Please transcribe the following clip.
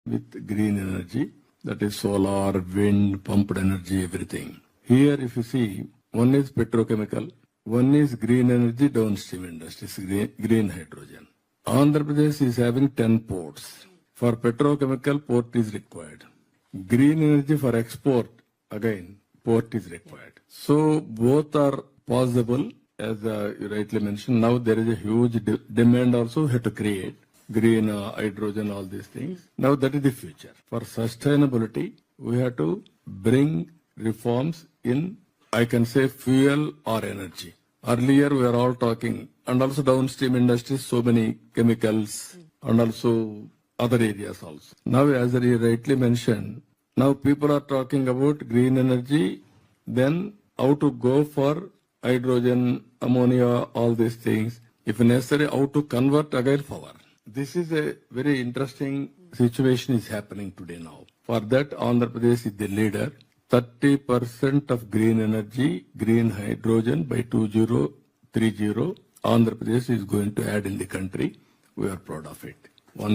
with green energy, that is solar, wind, pumped energy, everything. Here, if you see, one is petrochemical, one is green energy downstream industries, green hydrogen. Andhra Pradesh is having 10 ports. For petrochemical, port is required. Green energy for export, again, port is required. So both are possible, as you rightly mentioned. Now there is a huge demand also we have to create. Green hydrogen, all these things. Now that is the future. For sustainability, we have to bring reforms in, I can say, fuel or energy. Earlier we are all talking, and also downstream industries, so many chemicals, and also other areas also. Now, as you rightly mentioned, now people are talking about green energy, then how to go for hydrogen, ammonia, all these things. If necessary, how to convert again power. This is a very interesting situation is happening today now. For that, Andhra Pradesh is the leader. 30% of green energy, green hydrogen by 2030, Andhra Pradesh is going to add in the country. We are proud of it. One